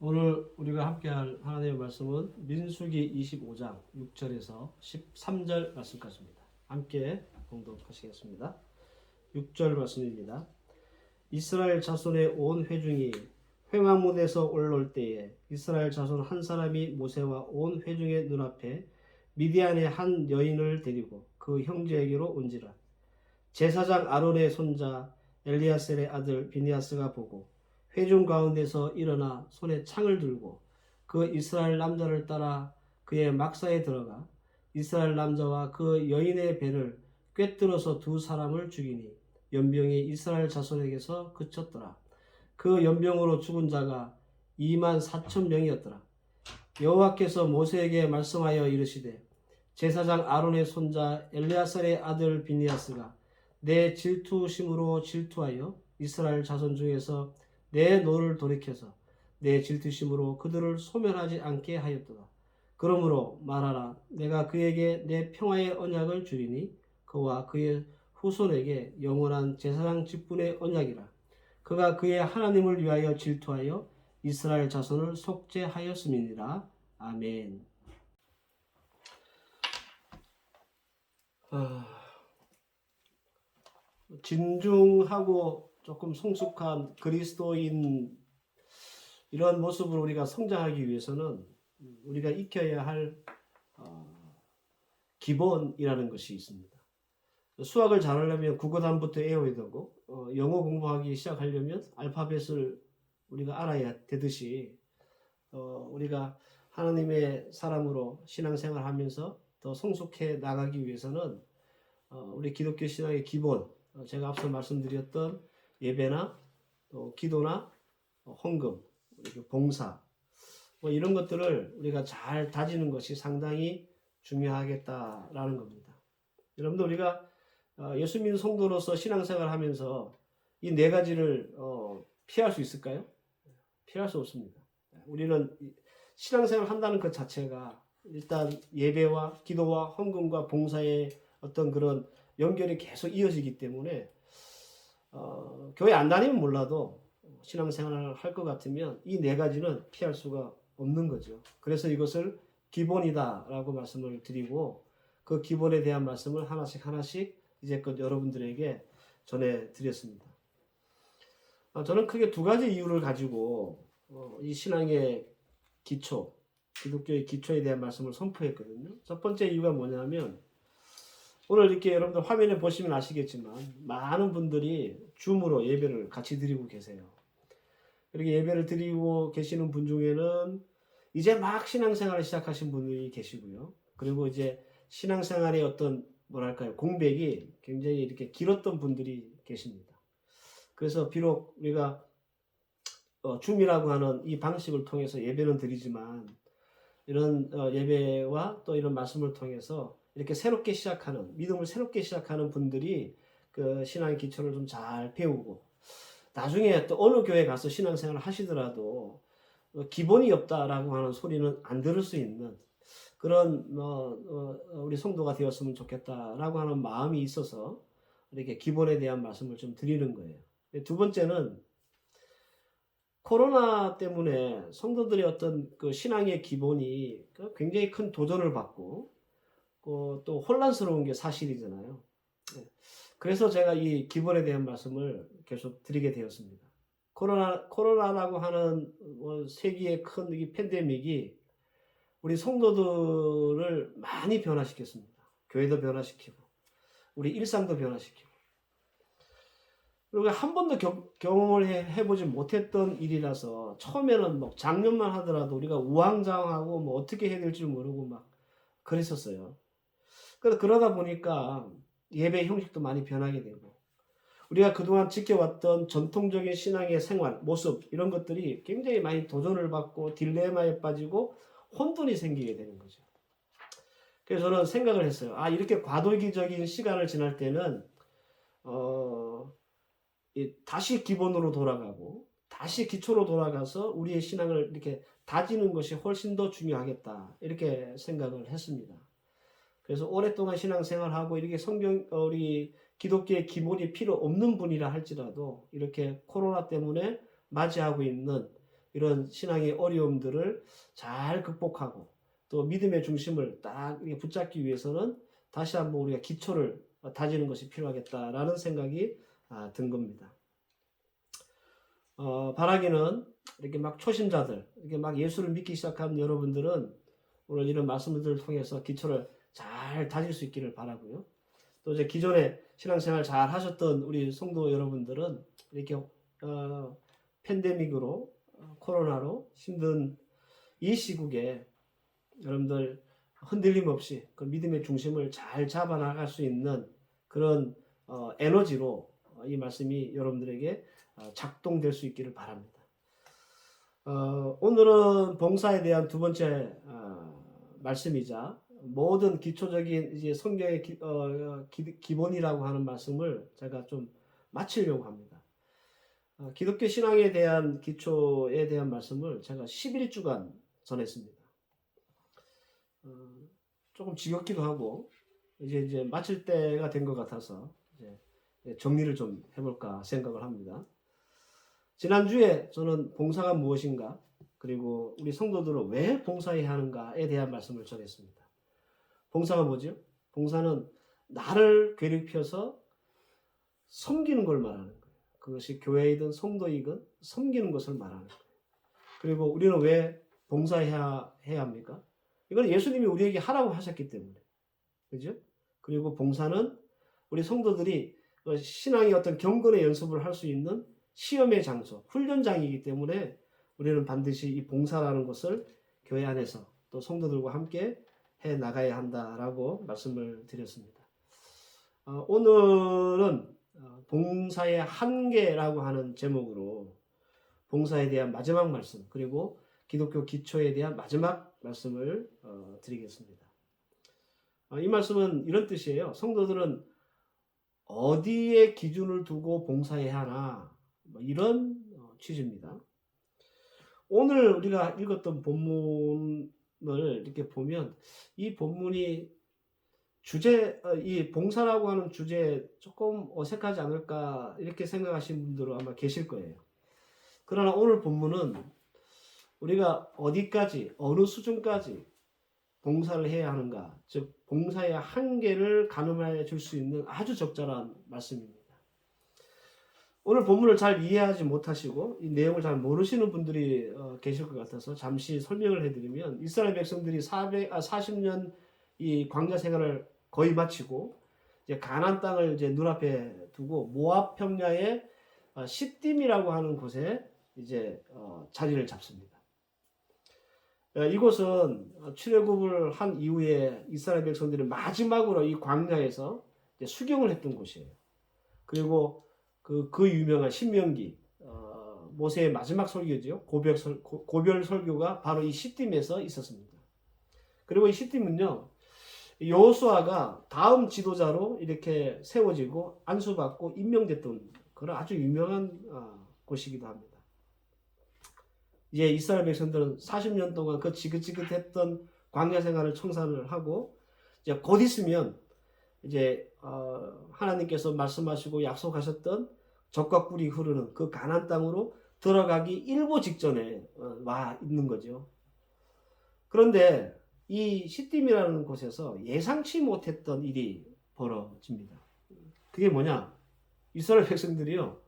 오늘 우리가 함께할 하나님의 말씀은 민수기 25장 6절에서 13절 말씀까지입니다. 함께 공독하시겠습니다. 6절 말씀입니다. 이스라엘 자손의 온 회중이 회막문에서 올라올 때에 이스라엘 자손 한 사람이 모세와 온 회중의 눈앞에 미디안의 한 여인을 데리고 그 형제에게로 온지라. 제사장 아론의 손자 엘리아셀의 아들 비니아스가 보고 회중 가운데서 일어나 손에 창을 들고 그 이스라엘 남자를 따라 그의 막사에 들어가 이스라엘 남자와 그 여인의 배를 꿰뚫어서 두 사람을 죽이니 연병이 이스라엘 자손에게서 그쳤더라. 그 연병으로 죽은 자가 2만 4천 명이었더라. 여호와께서 모세에게 말씀하여 이르시되 제사장 아론의 손자 엘리아살의 아들 비니아스가 내 질투심으로 질투하여 이스라엘 자손 중에서 내 노를 돌이켜서 내 질투심으로 그들을 소멸하지 않게 하였도다. 그러므로 말하라. 내가 그에게 내 평화의 언약을 주리니 그와 그의 후손에게 영원한 제사장 직분의 언약이라. 그가 그의 하나님을 위하여 질투하여 이스라엘 자손을 속죄하였음이니라. 아멘. 진중하고 조금 성숙한 그리스도인 이런 모습으로 우리가 성장하기 위해서는 우리가 익혀야 할 기본이라는 것이 있습니다. 수학을 잘하려면 국어단부터 외워야 되고 영어 공부하기 시작하려면 알파벳을 우리가 알아야 되듯이 우리가 하나님의 사람으로 신앙생활 하면서 더 성숙해 나가기 위해서는 우리 기독교 신앙의 기본, 제가 앞서 말씀드렸던 예배나 또 기도나 헌금, 봉사 뭐 이런 것들을 우리가 잘 다지는 것이 상당히 중요하겠다라는 겁니다. 여러분들 우리가 예수 믿는 성도로서 신앙생활을 하면서 이 네 가지를 피할 수 있을까요? 피할 수 없습니다. 우리는 신앙생활을 한다는 것 자체가 일단 예배와 기도와 헌금과 봉사의 어떤 그런 연결이 계속 이어지기 때문에 교회 안 다니면 몰라도 신앙생활을 할 것 같으면 이 네 가지는 피할 수가 없는 거죠. 그래서 이것을 기본이다라고 말씀을 드리고 그 기본에 대한 말씀을 하나씩 이제껏 여러분들에게 전해드렸습니다. 저는 크게 두 가지 이유를 가지고 이 신앙의 기초, 기독교의 기초에 대한 말씀을 선포했거든요. 첫 번째 이유가 뭐냐면 오늘 이렇게 여러분들 화면에 보시면 아시겠지만 많은 분들이 줌으로 예배를 같이 드리고 계세요. 이렇게 예배를 드리고 계시는 분 중에는 이제 막 신앙생활을 시작하신 분이 계시고요. 그리고 이제 신앙생활의 어떤 뭐랄까요 공백이 굉장히 이렇게 길었던 분들이 계십니다. 그래서 비록 우리가 줌이라고 하는 이 방식을 통해서 예배는 드리지만 이런 예배와 또 이런 말씀을 통해서 이렇게 새롭게 시작하는 믿음을 새롭게 시작하는 분들이 그 신앙의 기초를 좀 잘 배우고 나중에 또 어느 교회 가서 신앙생활을 하시더라도 기본이 없다라고 하는 소리는 안 들을 수 있는 그런 우리 성도가 되었으면 좋겠다라고 하는 마음이 있어서 이렇게 기본에 대한 말씀을 좀 드리는 거예요. 두 번째는 코로나 때문에 성도들의 어떤 그 신앙의 기본이 굉장히 큰 도전을 받고 또 혼란스러운 게 사실이잖아요. 그래서 제가 이 기본에 대한 말씀을 계속 드리게 되었습니다. 코로나라고 하는 세계의 큰 이 팬데믹이 우리 성도들을 많이 변화시켰습니다. 교회도 변화시키고 우리 일상도 변화시키고 그리고 한 번도 경험을 해보지 못했던 일이라서 처음에는 뭐 작년만 하더라도 우리가 우왕좌왕하고 뭐 어떻게 해야 될지 모르고 막 그랬었어요. 그래서 그러다 보니까 예배 형식도 많이 변하게 되고 우리가 그동안 지켜왔던 전통적인 신앙의 생활, 모습 이런 것들이 굉장히 많이 도전을 받고 딜레마에 빠지고 혼돈이 생기게 되는 거죠. 그래서 저는 생각을 했어요. 이렇게 과도기적인 시간을 지날 때는 다시 기본으로 돌아가고 다시 기초로 돌아가서 우리의 신앙을 이렇게 다지는 것이 훨씬 더 중요하겠다 이렇게 생각을 했습니다. 그래서 오랫동안 신앙생활하고 이렇게 우리 기독교의 기본이 필요 없는 분이라 할지라도 이렇게 코로나 때문에 맞이하고 있는 이런 신앙의 어려움들을 잘 극복하고 또 믿음의 중심을 딱 붙잡기 위해서는 다시 한번 우리가 기초를 다지는 것이 필요하겠다라는 생각이 든 겁니다. 바라기는 이렇게 막 초심자들, 이렇게 막 예수를 믿기 시작한 여러분들은 오늘 이런 말씀들을 통해서 기초를 잘 다질 수 있기를 바라고요. 또 이제 기존에 신앙생활 잘 하셨던 우리 성도 여러분들은 이렇게 팬데믹으로 코로나로 힘든 이 시국에 여러분들 흔들림 없이 그 믿음의 중심을 잘 잡아나갈 수 있는 그런 에너지로 이 말씀이 여러분들에게 작동될 수 있기를 바랍니다. 오늘은 봉사에 대한 두 번째 말씀이자 모든 기초적인 이제 성경의 기본이라고 하는 말씀을 제가 좀 마치려고 합니다. 기독교 신앙에 대한 기초에 대한 말씀을 제가 11주간 전했습니다. 조금 지겹기도 하고 이제 마칠 때가 된 것 같아서 이제 정리를 좀 해볼까 생각을 합니다. 지난주에 저는 봉사가 무엇인가 그리고 우리 성도들은 왜 봉사해야 하는가에 대한 말씀을 전했습니다. 봉사가 뭐죠? 봉사는 나를 괴롭혀서 섬기는 걸 말하는 거예요. 그것이 교회이든 성도이든 섬기는 것을 말하는 거예요. 그리고 우리는 왜 봉사해야 합니까? 이건 예수님이 우리에게 하라고 하셨기 때문에. 그죠? 그리고 봉사는 우리 성도들이 신앙의 어떤 경건의 연습을 할 수 있는 시험의 장소, 훈련장이기 때문에 우리는 반드시 이 봉사라는 것을 교회 안에서 또 성도들과 함께 해 나가야 한다라고 말씀을 드렸습니다. 오늘은 봉사의 한계라고 하는 제목으로 봉사에 대한 마지막 말씀 그리고 기독교 기초에 대한 마지막 말씀을 드리겠습니다. 이 말씀은 이런 뜻이에요. 성도들은 어디에 기준을 두고 봉사해야 하나 이런 취지입니다. 오늘 우리가 읽었던 본문을 이렇게 보면 이 본문이 이 봉사라고 하는 주제에 조금 어색하지 않을까 이렇게 생각하시는 분들은 아마 계실 거예요. 그러나 오늘 본문은 우리가 어디까지 어느 수준까지 봉사를 해야 하는가, 즉 봉사의 한계를 가늠해 줄 수 있는 아주 적절한 말씀입니다. 오늘 본문을 잘 이해하지 못하시고 이 내용을 잘 모르시는 분들이 계실 것 같아서 잠시 설명을 해드리면 이스라엘 백성들이 40년 이 광야 생활을 거의 마치고 이제 가나안 땅을 이제 눈앞에 두고 모압 평야의 시딤이라고 하는 곳에 이제 자리를 잡습니다. 이곳은 출애굽을 한 이후에 이스라엘 백성들이 마지막으로 이 광야에서 수경을 했던 곳이에요. 그리고 그 유명한 신명기 모세의 마지막 설교죠. 고별 설교가 바로 이 시딤에서 있었습니다. 그리고 이 시딤은요, 여호수아가 다음 지도자로 이렇게 세워지고 안수받고 임명됐던 그런 아주 유명한 곳이기도 합니다. 이제 이스라엘 백성들은 40년 동안 그 지긋지긋했던 광야 생활을 청산을 하고 이제 곧 있으면 이제 하나님께서 말씀하시고 약속하셨던 젖과 꿀이 흐르는 그 가나안 땅으로 들어가기 일보 직전에 와 있는 거죠. 그런데 이 시딤이라는 곳에서 예상치 못했던 일이 벌어집니다. 그게 뭐냐? 이스라엘 백성들이요,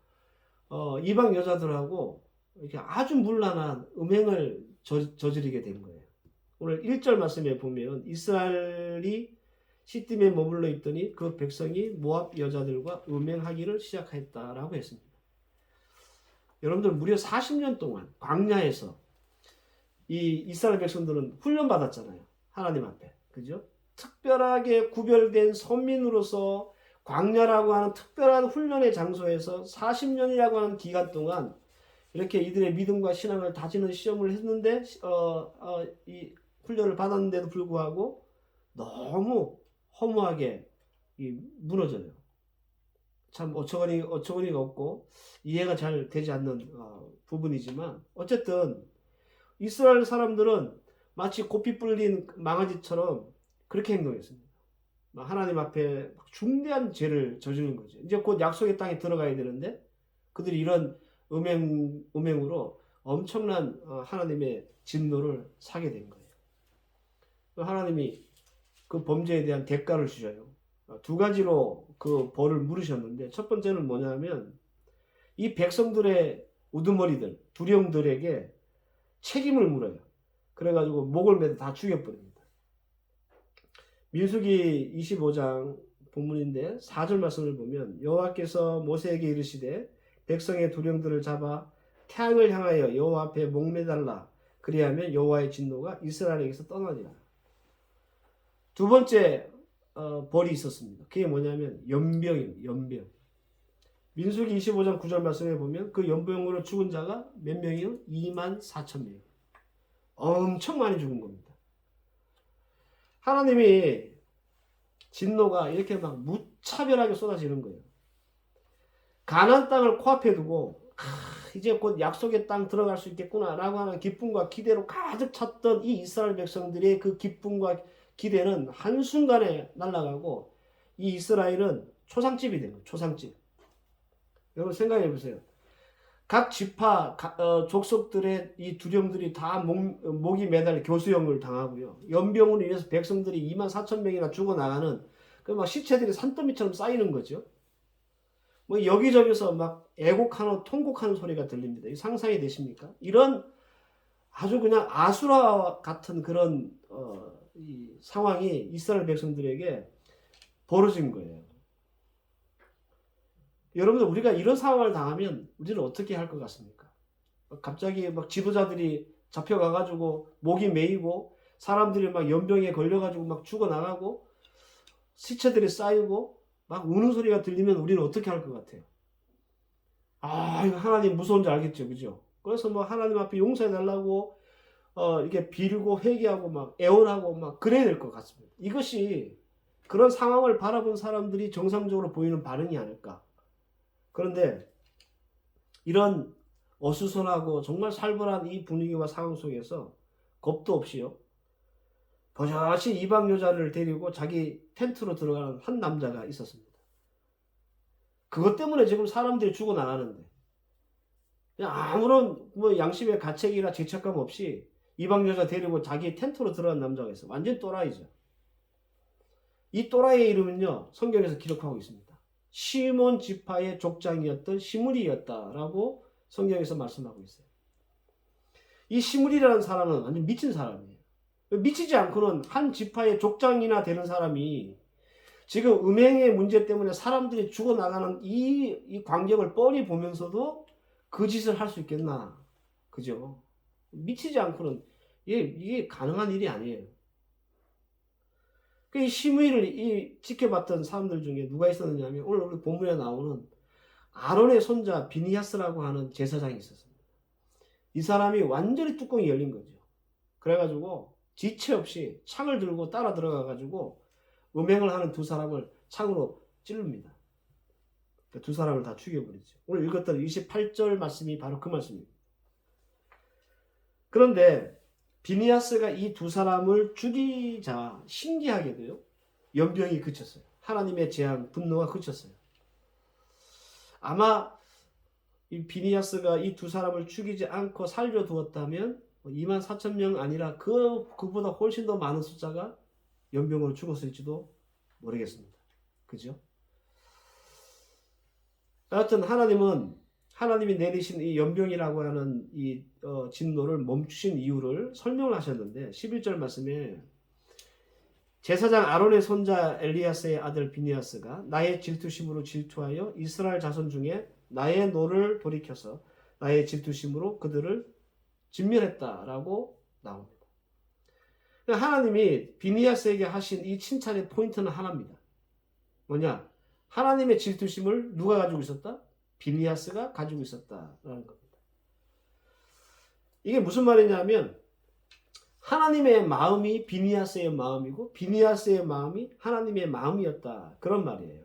이방 여자들하고 이렇게 아주 문란한 음행을 저지르게 된 거예요. 오늘 1절 말씀에 보면 이스라엘이 시딤에 머물러 있더니 그 백성이 모압 여자들과 음행하기를 시작했다라고 했습니다. 여러분들 무려 40년 동안 광야에서 이 이스라엘 백성들은 훈련받았잖아요. 하나님 앞에. 그죠? 특별하게 구별된 선민으로서 광야라고 하는 특별한 훈련의 장소에서 40년이라고 하는 기간 동안 이렇게 이들의 믿음과 신앙을 다지는 시험을 했는데 이 훈련을 받았는데도 불구하고 너무 허무하게 무너져요. 참 어처구니가 없고 이해가 잘 되지 않는 부분이지만 어쨌든 이스라엘 사람들은 마치 고삐 뿔린 망아지처럼 그렇게 행동했습니다. 하나님 앞에 중대한 죄를 저지른 거죠. 이제 곧 약속의 땅에 들어가야 되는데 그들이 이런 음행으로 엄청난 하나님의 진노를 사게 된 거예요. 하나님이 그 범죄에 대한 대가를 주셔요. 두 가지로 그 벌을 물으셨는데, 첫 번째는 뭐냐면 이 백성들의 우두머리들, 두령들에게 책임을 물어요. 그래가지고 목을 매도 다 죽여버립니다. 민수기 25장 본문인데 4절 말씀을 보면, 여호와께서 모세에게 이르시되 백성의 두령들을 잡아 태양을 향하여 여호와 앞에 목매달라. 그리하면 여호와의 진노가 이스라엘에게서 떠나리라. 두 번째 벌이 있었습니다. 그게 뭐냐면 연병입니다. 연병. 민수기 25장 9절 말씀에 보면 그 연병으로 죽은 자가 몇 명이요? 24,000명. 엄청 많이 죽은 겁니다. 하나님이 진노가 이렇게 막 무차별하게 쏟아지는 거예요. 가나안 땅을 코앞에 두고 이제 곧 약속의 땅 들어갈 수 있겠구나 라고 하는 기쁨과 기대로 가득 찼던 이 이스라엘 백성들의 그 기쁨과 기대는 한순간에 날아가고 이 이스라엘은 초상집이 된 거예요. 초상집. 여러분 생각해 보세요. 각 지파 족속들의 이 두령들이 다 목이 매달려 교수형을 당하고요. 연병으로 인해서 백성들이 24,000명이나 죽어나가는 그 막 시체들이 산더미처럼 쌓이는 거죠. 뭐 여기저기서 막 애곡하는 통곡하는 소리가 들립니다. 이 상상이 되십니까? 이런 아주 그냥 아수라와 같은 그런 이 상황이 이스라엘 백성들에게 벌어진 거예요. 여러분들, 우리가 이런 상황을 당하면 우리는 어떻게 할 것 같습니까? 갑자기 막 지도자들이 잡혀가가지고 목이 메이고 사람들이 막 연병에 걸려가지고 막 죽어나가고 시체들이 쌓이고 막 우는 소리가 들리면 우리는 어떻게 할 것 같아요? 아, 이거 하나님 무서운 줄 알겠죠, 그죠? 그래서 뭐 하나님 앞에 용서해달라고 이렇게 빌고 회개하고 막 애원하고 막 그래야 될 것 같습니다. 이것이 그런 상황을 바라본 사람들이 정상적으로 보이는 반응이 아닐까. 그런데 이런 어수선하고 정말 살벌한 이 분위기와 상황 속에서 겁도 없이요, 버젓이 이방 여자를 데리고 자기 텐트로 들어가는 한 남자가 있었습니다. 그것 때문에 지금 사람들이 죽어나가는데, 그냥 아무런 뭐 양심의 가책이나 죄책감 없이 이방 여자 데리고 자기 텐트로 들어간 남자가 있어요. 완전 또라이죠. 이 또라이의 이름은요, 성경에서 기록하고 있습니다. 시몬 지파의 족장이었던 시므리였다라고 성경에서 말씀하고 있어요. 이 시므리라는 사람은 완전 미친 사람이에요. 미치지 않고는 한 지파의 족장이나 되는 사람이 지금 음행의 문제 때문에 사람들이 죽어나가는 이 광경을 뻔히 보면서도 그 짓을 할 수 있겠나. 그죠? 미치지 않고는 이게 가능한 일이 아니에요. 이 시므이를 지켜봤던 사람들 중에 누가 있었느냐 하면 오늘 우리 본문에 나오는 아론의 손자 비니하스라고 하는 제사장이 있었습니다. 이 사람이 완전히 뚜껑이 열린 거죠. 그래가지고 지체 없이 창을 들고 따라 들어가가지고 음행을 하는 두 사람을 창으로 찌릅니다. 두 사람을 다 죽여버리죠. 오늘 읽었던 28절 말씀이 바로 그 말씀입니다. 그런데 비니하스가 이 두 사람을 죽이자 신기하게도요, 연병이 그쳤어요. 하나님의 재앙, 분노가 그쳤어요. 아마 이 비니하스가 이 두 사람을 죽이지 않고 살려두었다면 24,000명 아니라 그보다 훨씬 더 많은 숫자가 연병으로 죽었을지도 모르겠습니다. 그죠? 하여튼 하나님이 내리신 이 연병이라고 하는 이 진노를 멈추신 이유를 설명을 하셨는데, 11절 말씀에 제사장 아론의 손자 엘리야스의 아들 비니하스가 나의 질투심으로 질투하여 이스라엘 자손 중에 나의 노를 돌이켜서 나의 질투심으로 그들을 진멸했다라고 나옵니다. 하나님이 비니하스에게 하신 이 칭찬의 포인트는 하나입니다. 뭐냐? 하나님의 질투심을 누가 가지고 있었다? 비니하스가 가지고 있었다라는 겁니다. 이게 무슨 말이냐면 하나님의 마음이 비니하스의 마음이고 비니하스의 마음이 하나님의 마음이었다, 그런 말이에요.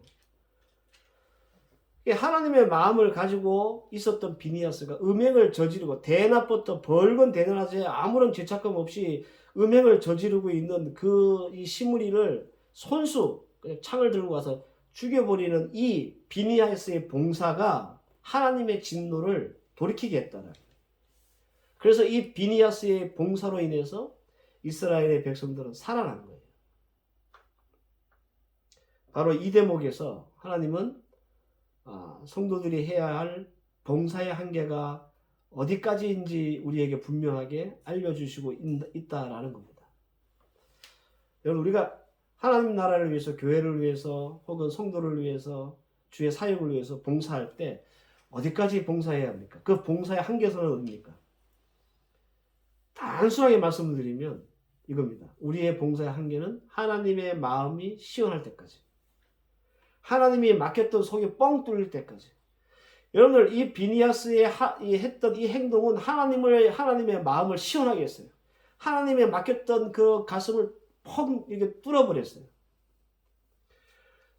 하나님의 마음을 가지고 있었던 비니하스가 음행을 저지르고 대낮부터 벌건 대낮에 아무런 죄책감 없이 음행을 저지르고 있는 이 시므리를 손수 그냥 창을 들고 와서 죽여버리는 이 비니하스의 봉사가 하나님의 진노를 돌이키게 했다는. 그래서 이 비니아스의 봉사로 인해서 이스라엘의 백성들은 살아난 거예요. 바로 이 대목에서 하나님은 성도들이 해야 할 봉사의 한계가 어디까지인지 우리에게 분명하게 알려주시고 있다라는 겁니다. 여러분, 우리가 하나님 나라를 위해서, 교회를 위해서, 혹은 성도를 위해서, 주의 사역을 위해서 봉사할 때 어디까지 봉사해야 합니까? 그 봉사의 한계선은 어디입니까? 단순하게 말씀을 드리면 이겁니다. 우리의 봉사의 한계는 하나님의 마음이 시원할 때까지, 하나님이 맡겼던 속이 뻥 뚫릴 때까지. 여러분들, 이 비니아스의 했던 이 행동은 하나님의 마음을 시원하게 했어요. 하나님의 맡겼던 그 가슴을 펑 이렇게 뚫어버렸어요.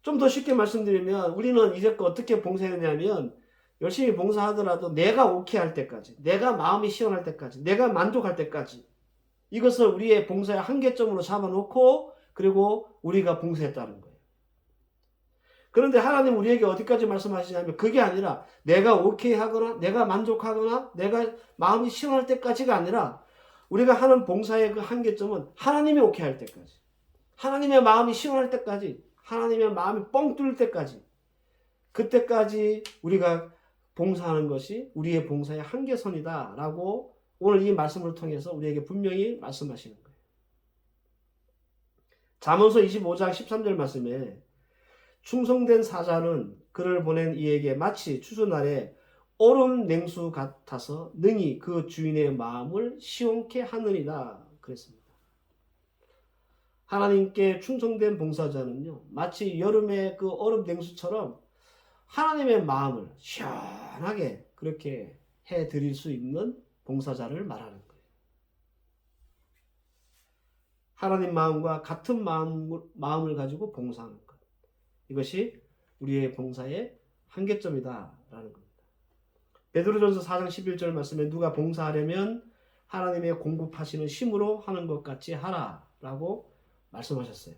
좀 더 쉽게 말씀드리면, 우리는 이제껏 어떻게 봉사했냐면, 열심히 봉사하더라도 내가 오케이 할 때까지, 내가 마음이 시원할 때까지, 내가 만족할 때까지, 이것을 우리의 봉사의 한계점으로 잡아놓고, 그리고 우리가 봉사했다는 거예요. 그런데 하나님 우리에게 어디까지 말씀하시냐면, 그게 아니라 내가 오케이 하거나 내가 만족하거나 내가 마음이 시원할 때까지가 아니라, 우리가 하는 봉사의 그 한계점은 하나님이 오케이 할 때까지, 하나님의 마음이 시원할 때까지, 하나님의 마음이 뻥 뚫릴 때까지, 그때까지 우리가 봉사하는 것이 우리의 봉사의 한계선이다 라고 오늘 이 말씀을 통해서 우리에게 분명히 말씀하시는 거예요. 잠언서 25장 13절 말씀에, 충성된 사자는 그를 보낸 이에게 마치 추수날에 얼음 냉수 같아서 능히 그 주인의 마음을 시원케 하느니라 그랬습니다. 하나님께 충성된 봉사자는요, 마치 여름의 그 얼음 냉수처럼 하나님의 마음을 시원하게 그렇게 해드릴 수 있는 봉사자를 말하는 거예요. 하나님 마음과 같은 마음을 가지고 봉사하는 것, 이것이 우리의 봉사의 한계점이다라는 겁니다. 베드로전서 4장 11절 말씀에, 누가 봉사하려면 하나님의 공급하시는 힘으로 하는 것 같이 하라라고 말씀하셨어요.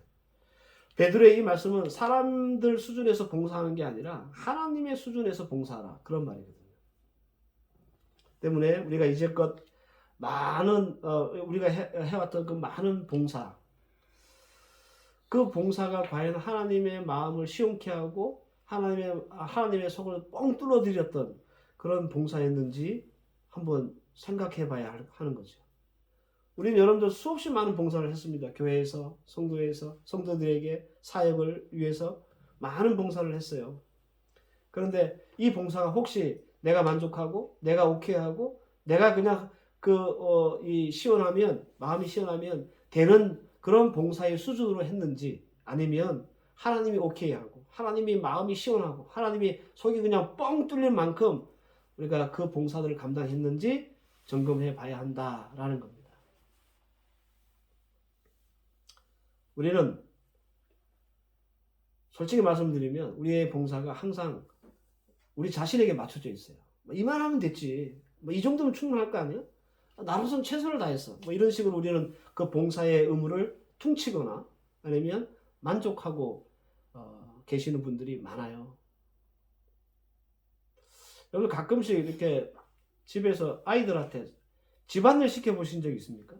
베드로의 이 말씀은 사람들 수준에서 봉사하는 게 아니라 하나님의 수준에서 봉사하라, 그런 말이거든요. 때문에 우리가 이제껏 많은 우리가 해왔던 그 많은 봉사, 그 봉사가 과연 하나님의 마음을 시원케 하고 하나님의 속을 뻥 뚫어드렸던 그런 봉사였는지 한번 생각해 봐야 하는 거죠. 우리는 여러분들 수없이 많은 봉사를 했습니다. 교회에서, 성도에서, 성도들에게 사역을 위해서 많은 봉사를 했어요. 그런데 이 봉사가 혹시 내가 만족하고 내가 오케이하고 내가 그냥 시원하면, 마음이 시원하면 되는 그런 봉사의 수준으로 했는지, 아니면 하나님이 오케이하고 하나님이 마음이 시원하고 하나님이 속이 그냥 뻥 뚫릴 만큼 우리가 그 봉사들을 감당했는지 점검해 봐야 한다라는 겁니다. 우리는 솔직히 말씀드리면 우리의 봉사가 항상 우리 자신에게 맞춰져 있어요. 이만하면 됐지, 이 정도면 충분할 거 아니에요? 나로선 최선을 다했어, 이런 식으로 우리는 그 봉사의 의무를 퉁치거나 아니면 만족하고 계시는 분들이 많아요. 여러분, 가끔씩 이렇게 집에서 아이들한테 집안일 시켜보신 적 있습니까?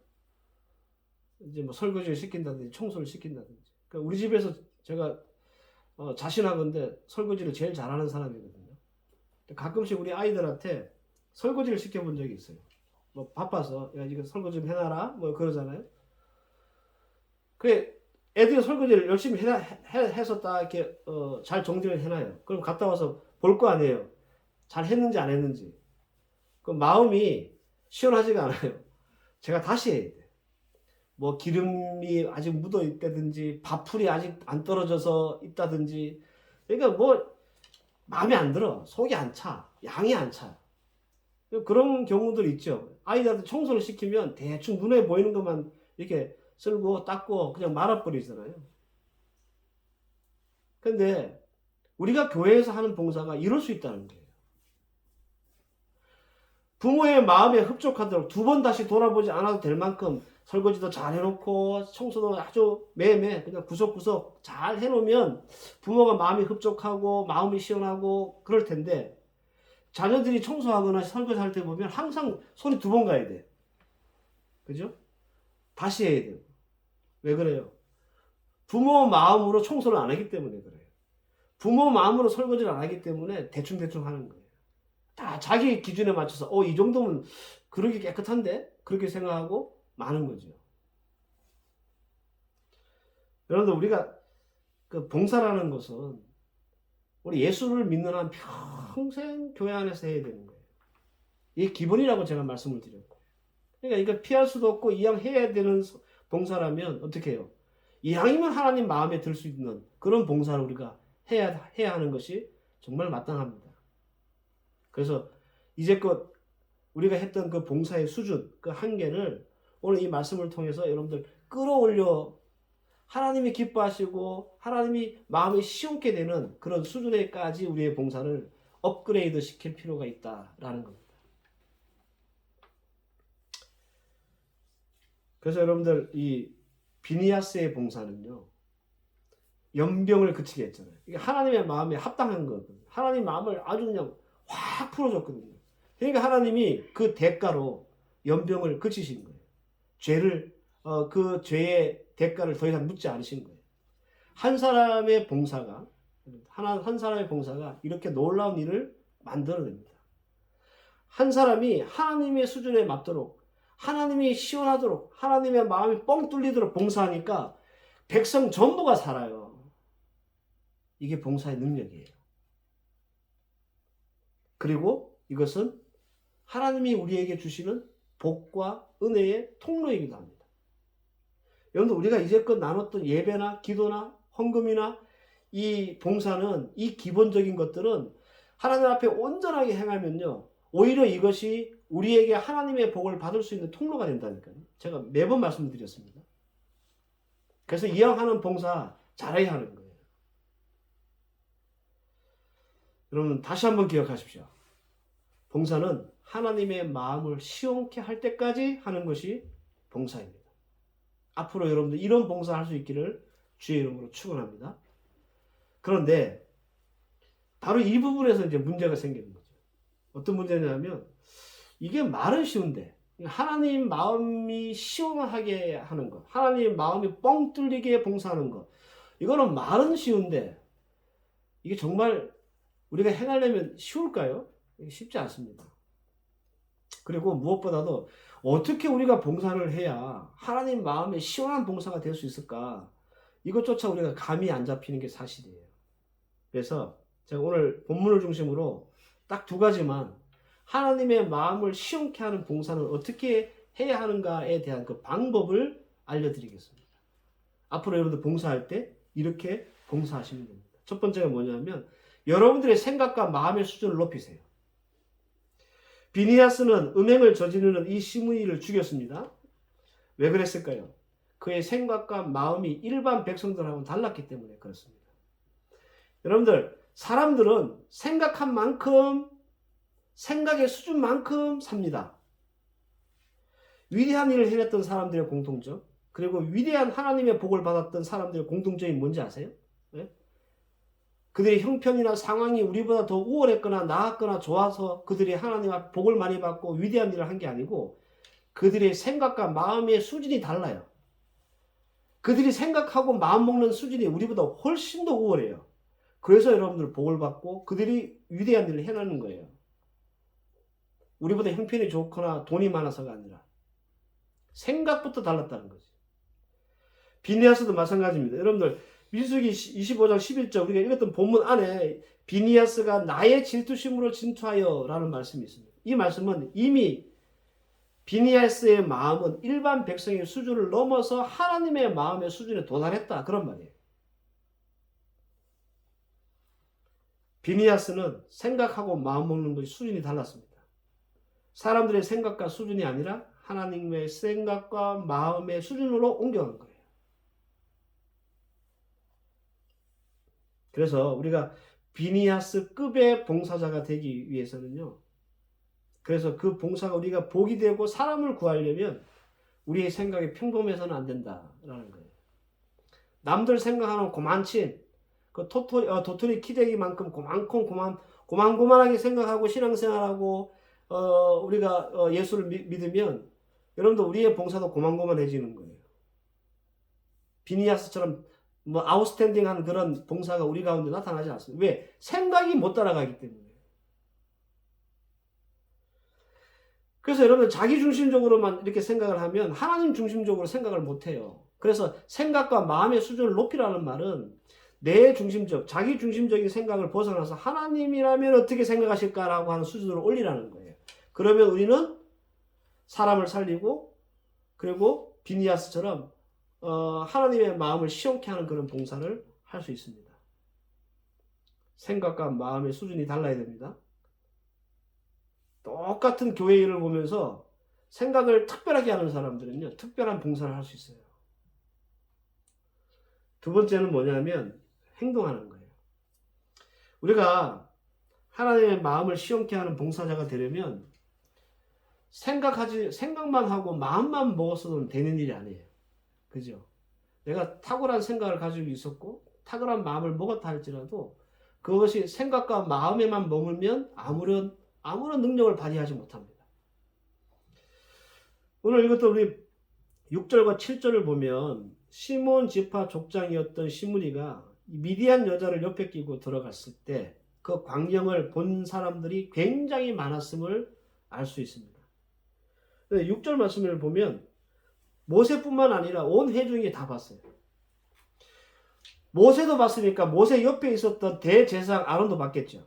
이제 설거지를 시킨다든지 청소를 시킨다든지. 그러니까 우리 집에서 제가 자신하건대 설거지를 제일 잘하는 사람이거든요. 가끔씩 우리 아이들한테 설거지를 시켜본 적이 있어요. 바빠서, 야, 이거 설거지 좀 해놔라, 그러잖아요. 그래, 애들이 설거지를 열심히 해서 딱 이렇게 잘 정리를 해놔요. 그럼 갔다 와서 볼 거 아니에요. 잘 했는지 안 했는지. 그 마음이 시원하지가 않아요. 제가 다시 해야 돼. 기름이 아직 묻어 있다든지, 밥풀이 아직 안 떨어져서 있다든지. 그러니까 마음에 안 들어. 속이 안 차. 양이 안 차. 그런 경우들 있죠. 아이들한테 청소를 시키면 대충 눈에 보이는 것만 이렇게 쓸고 닦고 그냥 말아버리잖아요. 근데 우리가 교회에서 하는 봉사가 이럴 수 있다는 거예요. 부모의 마음에 흡족하도록 두 번 다시 돌아보지 않아도 될 만큼 설거지도 잘 해놓고 청소도 아주 매매 그냥 구석구석 잘 해놓으면 부모가 마음이 흡족하고 마음이 시원하고 그럴 텐데, 자녀들이 청소하거나 설거지할 때 보면 항상 손이 두 번 가야 돼. 그죠? 다시 해야 돼요. 왜 그래요? 부모 마음으로 청소를 안 하기 때문에 그래요. 부모 마음으로 설거지를 안 하기 때문에 대충대충 하는 거예요. 다 자기 기준에 맞춰서 이 정도면 그렇게 깨끗한데? 그렇게 생각하고 마는 거죠. 여러분들 우리가 그 봉사라는 것은 우리 예수를 믿는 한 평생 교회 안에서 해야 되는 거예요. 이게 기본이라고 제가 말씀을 드렸고. 그러니까 이거 피할 수도 없고 이왕 해야 되는 봉사라면 어떻게 해요? 이왕이면 하나님 마음에 들 수 있는 그런 봉사를 우리가 해야 하는 것이 정말 마땅합니다. 그래서 이제껏 우리가 했던 그 봉사의 수준, 그 한계를 오늘 이 말씀을 통해서 여러분들 끌어올려 하나님이 기뻐하시고 하나님이 마음이 시원케 되는 그런 수준에까지 우리의 봉사를 업그레이드 시킬 필요가 있다라는 겁니다. 그래서 여러분들 이 비니아스의 봉사는요, 연병을 그치게 했잖아요. 이게 하나님의 마음에 합당한 거거든요. 하나님 마음을 아주 그냥 확 풀어줬거든요. 그러니까 하나님이 그 대가로 연병을 그치신 거예요. 그 죄의 대가를 더 이상 묻지 않으신 거예요. 한 사람의 봉사가 이렇게 놀라운 일을 만들어냅니다. 한 사람이 하나님의 수준에 맞도록, 하나님이 시원하도록, 하나님의 마음이 뻥 뚫리도록 봉사하니까 백성 전부가 살아요. 이게 봉사의 능력이에요. 그리고 이것은 하나님이 우리에게 주시는 복과 은혜의 통로이기도 합니다. 여러분, 우리가 이제껏 나눴던 예배나 기도나 헌금이나 이 봉사는, 이 기본적인 것들은 하나님 앞에 온전하게 행하면요, 오히려 이것이 우리에게 하나님의 복을 받을 수 있는 통로가 된다니까요. 제가 매번 말씀드렸습니다. 그래서 이왕 하는 봉사 잘해야 하는 거예요. 여러분, 다시 한번 기억하십시오. 봉사는 하나님의 마음을 시원케 할 때까지 하는 것이 봉사입니다. 앞으로 여러분들 이런 봉사할 수 있기를 주의 이름으로 축원합니다. 그런데 바로 이 부분에서 이제 문제가 생기는 거죠. 어떤 문제냐면, 이게 말은 쉬운데 하나님 마음이 시원하게 하는 것, 하나님 마음이 뻥 뚫리게 봉사하는 것, 이거는 말은 쉬운데 이게 정말 우리가 행하려면 쉬울까요? 쉽지 않습니다. 그리고 무엇보다도 어떻게 우리가 봉사를 해야 하나님 마음에 시원한 봉사가 될 수 있을까? 이것조차 우리가 감이 안 잡히는 게 사실이에요. 그래서 제가 오늘 본문을 중심으로 딱 두 가지만, 하나님의 마음을 시원케 하는 봉사는 어떻게 해야 하는가에 대한 그 방법을 알려드리겠습니다. 앞으로 여러분들 봉사할 때 이렇게 봉사하시면 됩니다. 첫 번째가 뭐냐면, 여러분들의 생각과 마음의 수준을 높이세요. 비니아스는 음행을 저지르는 이 시므이를 죽였습니다. 왜 그랬을까요? 그의 생각과 마음이 일반 백성들하고는 달랐기 때문에 그렇습니다. 여러분들, 사람들은 생각한 만큼, 생각의 수준만큼 삽니다. 위대한 일을 해냈던 사람들의 공통점, 그리고 위대한 하나님의 복을 받았던 사람들의 공통점이 뭔지 아세요? 네? 그들의 형편이나 상황이 우리보다 더 우월했거나 나았거나 좋아서 그들이 하나님 앞 복을 많이 받고 위대한 일을 한 게 아니고, 그들의 생각과 마음의 수준이 달라요. 그들이 생각하고 마음 먹는 수준이 우리보다 훨씬 더 우월해요. 그래서 여러분들 복을 받고 그들이 위대한 일을 해내는 거예요. 우리보다 형편이 좋거나 돈이 많아서가 아니라 생각부터 달랐다는 거죠. 비니아스도 마찬가지입니다. 여러분들, 민수기 25장 11절 우리가 읽었던 본문 안에 비니아스가 나의 질투심으로 진투하여 라는 말씀이 있습니다. 이 말씀은 이미 비니아스의 마음은 일반 백성의 수준을 넘어서 하나님의 마음의 수준에 도달했다, 그런 말이에요. 비니아스는 생각하고 마음 먹는 것이 수준이 달랐습니다. 사람들의 생각과 수준이 아니라 하나님의 생각과 마음의 수준으로 옮겨간 거예요. 그래서 우리가 비니아스급의 봉사자가 되기 위해서는요, 그래서 그 봉사가 우리가 복이 되고 사람을 구하려면 우리의 생각이 평범해서는 안 된다라는 거예요. 남들 생각하는 고만친 그 도토리 키대기만큼 고만고만하게 생각하고 신앙생활하고 우리가 예수를 믿으면 여러분들 우리의 봉사도 고만고만해지는 거예요. 비니아스처럼 뭐 아웃스탠딩한 그런 봉사가 우리 가운데 나타나지 않습니다. 왜? 생각이 못 따라가기 때문에. 그래서 여러분들 자기중심적으로만 이렇게 생각을 하면 하나님 중심적으로 생각을 못해요. 그래서 생각과 마음의 수준을 높이라는 말은 내 중심적, 자기 중심적인 생각을 벗어나서 하나님이라면 어떻게 생각하실까라고 하는 수준으로 올리라는 거예요. 그러면 우리는 사람을 살리고 그리고 비니아스처럼 하나님의 마음을 시원케 하는 그런 봉사를 할 수 있습니다. 생각과 마음의 수준이 달라야 됩니다. 똑같은 교회 일을 보면서 생각을 특별하게 하는 사람들은요, 특별한 봉사를 할 수 있어요. 두 번째는 뭐냐면 행동하는 거예요. 우리가 하나님의 마음을 시원케 하는 봉사자가 되려면 생각만 하고 마음만 먹었어도 되는 일이 아니에요. 그죠? 내가 탁월한 생각을 가지고 있었고 탁월한 마음을 먹었다 할지라도 그것이 생각과 마음에만 머물면 아무런 능력을 발휘하지 못합니다. 오늘 읽었던 우리 6절과 7절을 보면 시몬 지파 족장이었던 시므리가 미디안 여자를 옆에 끼고 들어갔을 때 그 광경을 본 사람들이 굉장히 많았음을 알 수 있습니다. 6절 말씀을 보면 모세뿐만 아니라 온 회중이 다 봤어요. 모세도 봤으니까 모세 옆에 있었던 대제사장 아론도 봤겠죠.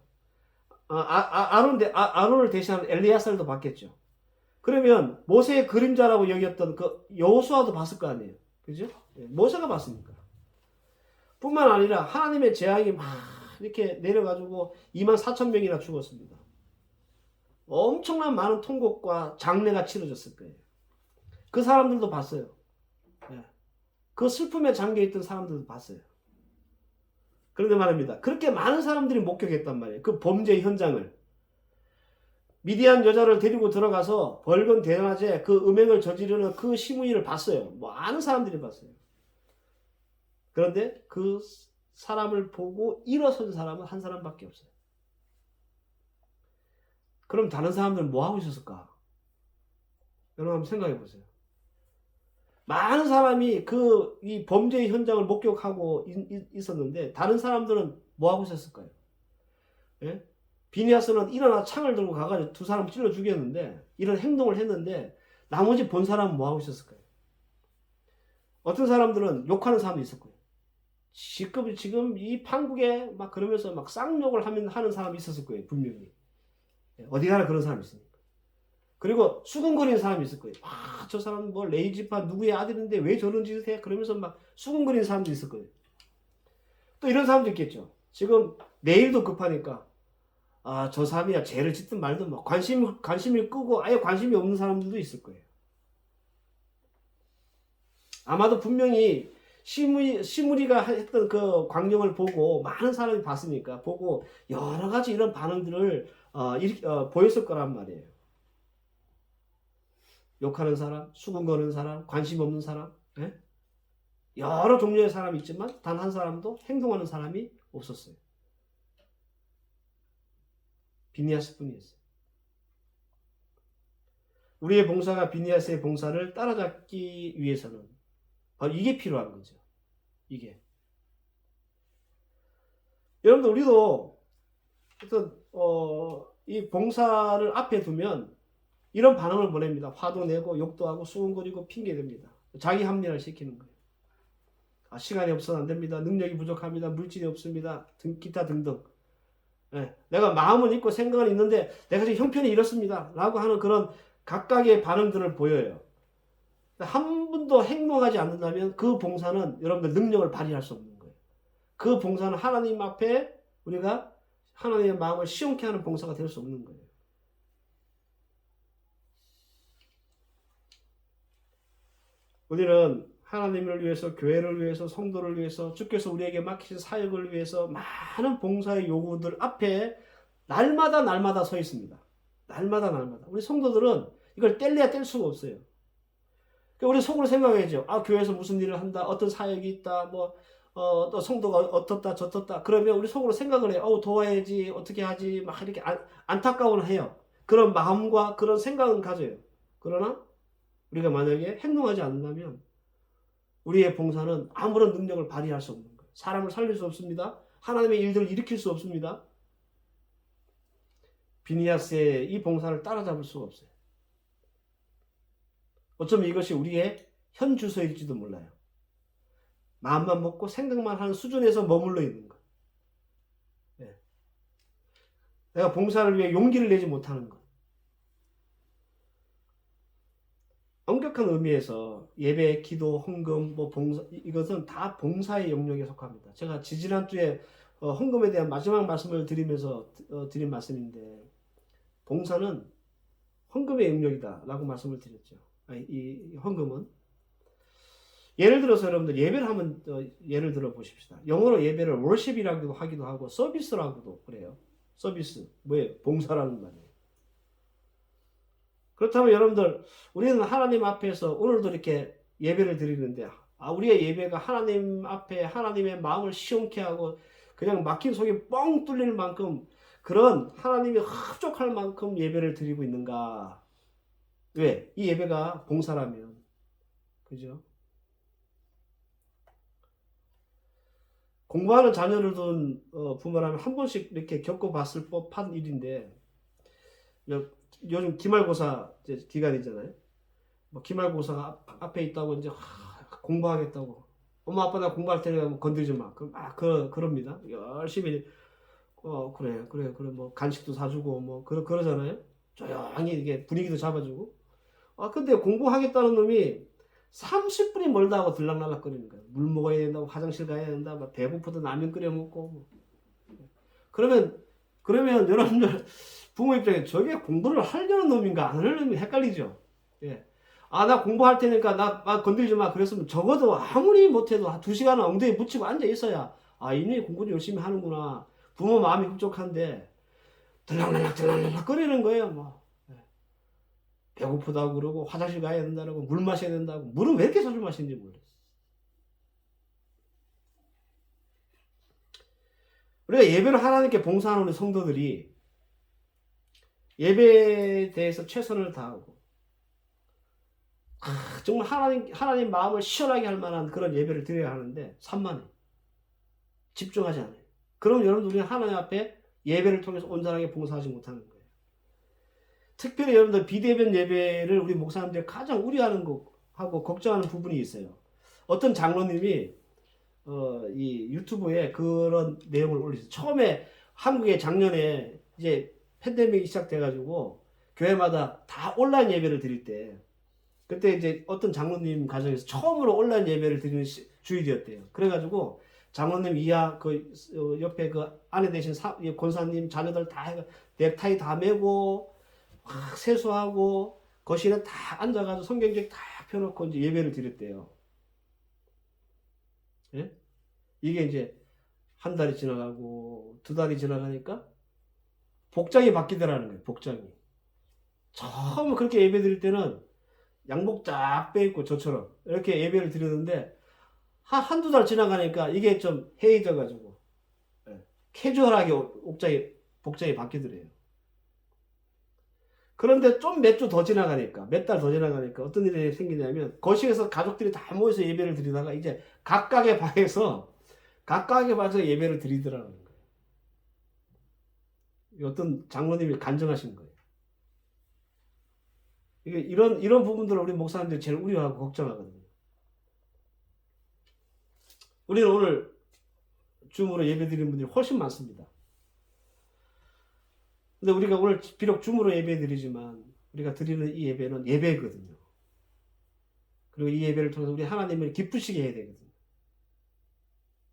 아론을 대신하는 엘리야살도 봤겠죠. 그러면 모세의 그림자라고 여겼던 그 여호수아도 봤을 거 아니에요. 그죠? 모세가 봤으니까. 뿐만 아니라 하나님의 재앙이 막 이렇게 내려가지고 24,000명이나 죽었습니다. 엄청난 많은 통곡과 장례가 치러졌을 거예요. 그 사람들도 봤어요. 그 슬픔에 잠겨있던 사람들도 봤어요. 그런데 말입니다. 그렇게 많은 사람들이 목격했단 말이에요. 그 범죄 현장을. 미디안 여자를 데리고 들어가서 벌건 대낮에 그 음행을 저지르는 그 시므이를 봤어요. 많은 사람들이 봤어요. 그런데 그 사람을 보고 일어선 사람은 한 사람밖에 없어요. 그럼 다른 사람들은 뭐 하고 있었을까? 여러분 한번 생각해 보세요. 많은 사람이 이 범죄의 현장을 목격하고 있었는데 다른 사람들은 뭐 하고 있었을까요? 예? 비니아스는 일어나 창을 들고 가가지고 두 사람 찔러 죽였는데 이런 행동을 했는데 나머지 본 사람은 뭐 하고 있었을까요? 어떤 사람들은 욕하는 사람도 있을 거예요. 지금 이 판국에 막 그러면서 막 쌍욕을 하는 사람이 있었을 거예요. 분명히. 어디 가나 그런 사람이 있으니까. 그리고 수근거리는 사람이 있을 거예요. 저 사람은 뭐 레이지파 누구의 아들인데 왜 저런 짓을 해? 그러면서 막 수근거리는 사람도 있을 거예요. 또 이런 사람도 있겠죠. 지금 내일도 급하니까 저 사람이야 죄를 짓든 말든 막 관심을 끄고 아예 관심이 없는 사람들도 있을 거예요. 아마도 분명히 시므리가 했던 그 광경을 보고 많은 사람이 봤으니까 보고 여러 가지 이런 반응들을 보였을 거란 말이에요. 욕하는 사람, 수군 거는 사람, 관심 없는 사람, 여러 종류의 사람이 있지만 단 한 사람도 행동하는 사람이 없었어요. 비니아스 뿐이었어요. 우리의 봉사가 비니아스의 봉사를 따라잡기 위해서는 바로 이게 필요한 거죠. 이게. 여러분들 우리도 어떤 이 봉사를 앞에 두면 이런 반응을 보냅니다. 화도 내고 욕도 하고 수군거리고 핑계댑니다. 자기 합리화를 시키는 거예요. 시간이 없어서 안 됩니다. 능력이 부족합니다. 물질이 없습니다. 기타 등등. 내가 마음은 있고 생각은 있는데 내가 지금 형편이 이렇습니다. 라고 하는 그런 각각의 반응들을 보여요. 한 분도 행동하지 않는다면 그 봉사는 여러분들 능력을 발휘할 수 없는 거예요. 그 봉사는 하나님 앞에 우리가 하나님의 마음을 시원케 하는 봉사가 될 수 없는 거예요. 우리는 하나님을 위해서, 교회를 위해서, 성도를 위해서, 주께서 우리에게 맡기신 사역을 위해서 많은 봉사의 요구들 앞에 날마다 서 있습니다. 날마다. 우리 성도들은 이걸 뗄래야 뗄 수가 없어요. 우리 속으로 생각해야죠. 교회에서 무슨 일을 한다, 어떤 사역이 있다, 또 성도가 어떻다, 저떻다. 그러면 우리 속으로 생각을 해요. 도와야지, 어떻게 하지, 막 이렇게 안타까워는 해요. 그런 마음과 그런 생각은 가져요. 그러나 우리가 만약에 행동하지 않는다면 우리의 봉사는 아무런 능력을 발휘할 수 없는 거예요. 사람을 살릴 수 없습니다. 하나님의 일들을 일으킬 수 없습니다. 비니아스의 이 봉사를 따라잡을 수가 없어요. 어쩌면 이것이 우리의 현 주소일지도 몰라요. 마음만 먹고 생각만 하는 수준에서 머물러 있는 것. 네. 내가 봉사를 위해 용기를 내지 못하는 것. 엄격한 의미에서 예배, 기도, 헌금, 봉사, 이것은 다 봉사의 영역에 속합니다. 제가 지지난주에 헌금에 대한 마지막 말씀을 드리면서 드린 말씀인데, 봉사는 헌금의 영역이다 라고 말씀을 드렸죠. 이 헌금은 예를 들어서 여러분들 예배를 한번 예를 들어 보십시다. 영어로 예배를 worship이라고도 하기도 하고 서비스라고도 그래요. 서비스 뭐예요? 봉사라는 말이에요. 그렇다면 여러분들 우리는 하나님 앞에서 오늘도 이렇게 예배를 드리는데 우리의 예배가 하나님 앞에 하나님의 마음을 시원케 하고 그냥 막힌 속이 뻥 뚫릴 만큼 그런 하나님이 흡족할 만큼 예배를 드리고 있는가? 왜? 이 예배가 봉사라면. 그죠? 공부하는 자녀를 둔 부모라면 한 번씩 이렇게 겪어봤을 법한 일인데, 요즘 기말고사 기간이잖아요. 기말고사가 앞에 있다고 이제 공부하겠다고. 엄마 아빠 나 공부할 테니까 건드리지 마. 그럽니다. 열심히 그래 뭐 간식도 사주고 그러잖아요. 조용히 이게 분위기도 잡아주고. 근데 공부하겠다는 놈이 30분이 멀다 하고 들락날락거리는 거예요. 물 먹어야 된다고 화장실 가야 된다. 배고프다 라면 끓여 먹고. 그러면 여러분들 부모 입장에 저게 공부를 하려는 놈인가 안 하려는 놈이 헷갈리죠. 예. 나 공부할 테니까 나 건들지 마. 그랬으면 적어도 아무리 못해도 2시간은 엉덩이에 붙이고 앉아 있어야 이놈이 공부를 열심히 하는구나. 부모 마음이 흡족한데 들락날락 거리는 거예요. 배고프다고 그러고 화장실 가야 된다고 물 마셔야 된다고. 물은 왜 이렇게 자주 마시는지 모르겠어요. 우리가 예배를 하나님께 봉사하는 우리 성도들이 예배에 대해서 최선을 다하고 정말 하나님 마음을 시원하게 할 만한 그런 예배를 드려야 하는데 산만해. 집중하지 않아요. 그럼 여러분 우리는 하나님 앞에 예배를 통해서 온전하게 봉사하지 못하는 거예요. 특별히 여러분들 비대면 예배를 우리 목사님들이 가장 우려하는 하고 걱정하는 부분이 있어요. 어떤 장로님이 이 유튜브에 그런 내용을 올렸어요. 처음에 한국에 작년에 이제 팬데믹이 시작돼가지고 교회마다 다 온라인 예배를 드릴 때 그때 이제 어떤 장로님 가정에서 처음으로 온라인 예배를 드리는 주일이었대요. 그래가지고 장로님 이하 옆에 아내 되신 권사님 자녀들 다 넥타이 다 메고 막 세수하고 거실에 다 앉아가지고 성경책 다 펴놓고 이제 예배를 드렸대요. 예? 이게 이제 한 달이 지나가고 2달이 지나가니까 복장이 바뀌더라는 거예요. 복장이. 처음 그렇게 예배 드릴 때는 양복 쫙 빼입고 저처럼 이렇게 예배를 드렸는데 한두 달 지나가니까 이게 좀 해이져가지고 캐주얼하게 복장이 바뀌더래요. 그런데 좀 몇 주 더 지나가니까 몇 달 더 지나가니까 어떤 일이 생기냐면 거실에서 가족들이 다 모여서 예배를 드리다가 이제 각각의 방에서 예배를 드리더라는 거예요. 어떤 장로님이 간증하신 거예요. 이런 부분들을 우리 목사님들이 제일 우려하고 걱정하거든요. 우리는 오늘 줌으로 예배 드리는 분들이 훨씬 많습니다. 근데 우리가 오늘 비록 줌으로 예배 드리지만 우리가 드리는 이 예배는 예배거든요. 그리고 이 예배를 통해서 우리 하나님을 기쁘시게 해야 되거든요.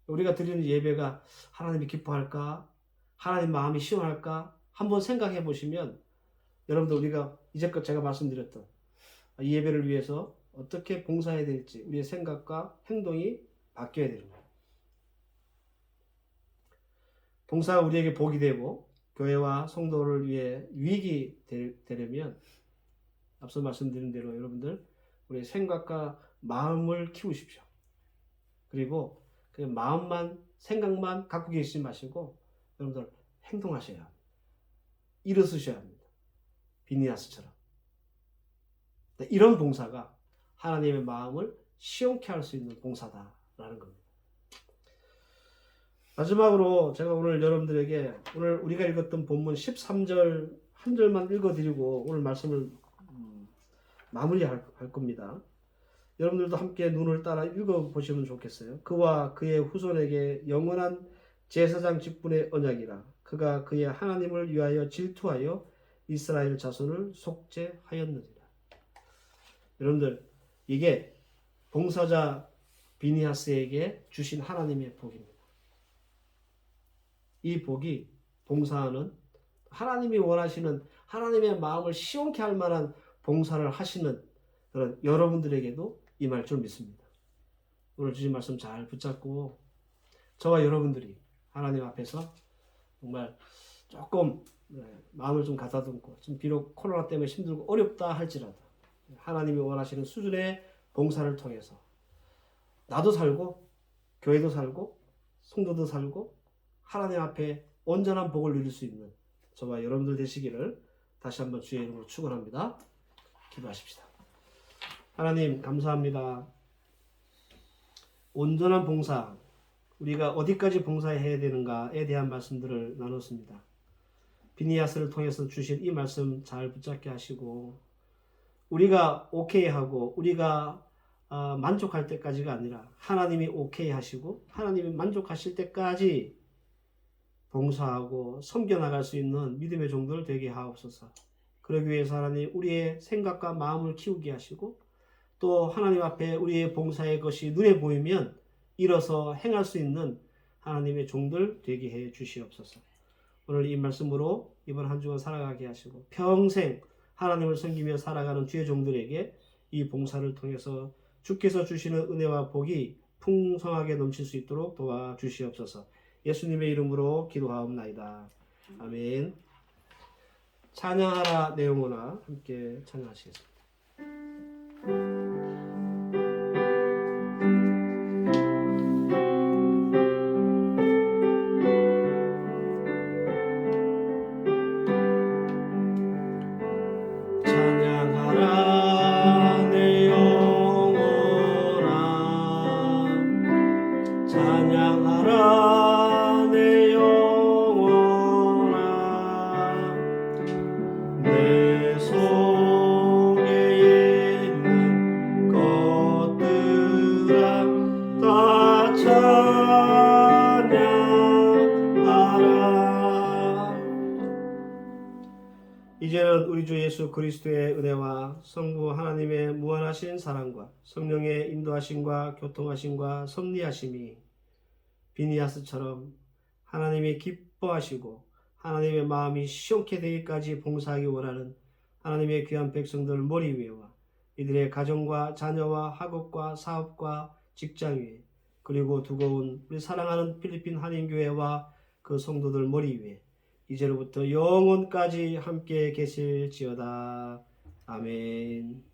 우리가 드리는 예배가 하나님이 기뻐할까? 하나님 마음이 시원할까? 한번 생각해 보시면 여러분들 우리가 이제껏 제가 말씀드렸던 이 예배를 위해서 어떻게 봉사해야 될지 우리의 생각과 행동이 바뀌어야 되는 거예요. 봉사가 우리에게 복이 되고 교회와 성도를 위해 유익이 되려면 앞서 말씀드린 대로 여러분들 우리의 생각과 마음을 키우십시오. 그리고 그 마음만 생각만 갖고 계시지 마시고 여러분들 행동하셔야 합니다. 일어서셔야 합니다. 비니아스처럼. 이런 봉사가 하나님의 마음을 시원케 할 수 있는 봉사다라는 겁니다. 마지막으로 제가 오늘 여러분들에게 오늘 우리가 읽었던 본문 13절 한 절만 읽어드리고 오늘 말씀을 마무리할 겁니다. 여러분들도 함께 눈을 따라 읽어보시면 좋겠어요. 그와 그의 후손에게 영원한 제사장 직분의 언약이라. 그가 그의 하나님을 위하여 질투하여 이스라엘 자손을 속죄하였느니라. 여러분들, 이게 봉사자 비니하스에게 주신 하나님의 복입니다. 이 복이 봉사하는 하나님이 원하시는 하나님의 마음을 시원케 할 만한 봉사를 하시는 그런 여러분들에게도 임할 줄 믿습니다. 오늘 주신 말씀 잘 붙잡고 저와 여러분들이 하나님 앞에서 정말 조금 마음을 좀 가다듬고 좀 비록 코로나 때문에 힘들고 어렵다 할지라도 하나님이 원하시는 수준의 봉사를 통해서 나도 살고 교회도 살고 성도도 살고 하나님 앞에 온전한 복을 누릴 수 있는 저와 여러분들 되시기를 다시 한번 주의 이름으로 축원합니다. 기도하십시다. 하나님 감사합니다. 온전한 봉사, 우리가 어디까지 봉사해야 되는가에 대한 말씀들을 나눴습니다. 비니아스를 통해서 주신 이 말씀 잘 붙잡게 하시고 우리가 오케이 하고 우리가 만족할 때까지가 아니라 하나님이 오케이 하시고 하나님이 만족하실 때까지 봉사하고 섬겨나갈 수 있는 믿음의 종들 되게 하옵소서. 그러기 위해서 하나님 우리의 생각과 마음을 키우게 하시고 또 하나님 앞에 우리의 봉사의 것이 눈에 보이면 일어서 행할 수 있는 하나님의 종들 되게 해 주시옵소서. 오늘 이 말씀으로 이번 한 주간 살아가게 하시고 평생 하나님을 섬기며 살아가는 주의 종들에게 이 봉사를 통해서 주께서 주시는 은혜와 복이 풍성하게 넘칠 수 있도록 도와주시옵소서. 예수님의 이름으로 기도하옵나이다. 아멘. 찬양하라 내 영혼아, 함께 찬양하시겠습니다. 찬양하라 내 영혼아, 찬양하라 내 영혼아, 내 속에 있는 것들아 다 찬양하라. 이제는 우리 주 예수 그리스도의 은혜와 성부 하나님의 무한하신 사랑과 성령의 인도하심과 교통하심과 섭리하심이 비니아스처럼 하나님이 기뻐하시고 하나님의 마음이 시원케 되기까지 봉사하기 원하는 하나님의 귀한 백성들 머리 위에와 이들의 가정과 자녀와 학업과 사업과 직장 위에 그리고 두고온 우리 사랑하는 필리핀 한인교회와 그 성도들 머리 위에 이제로부터 영원까지 함께 계실지어다. 아멘.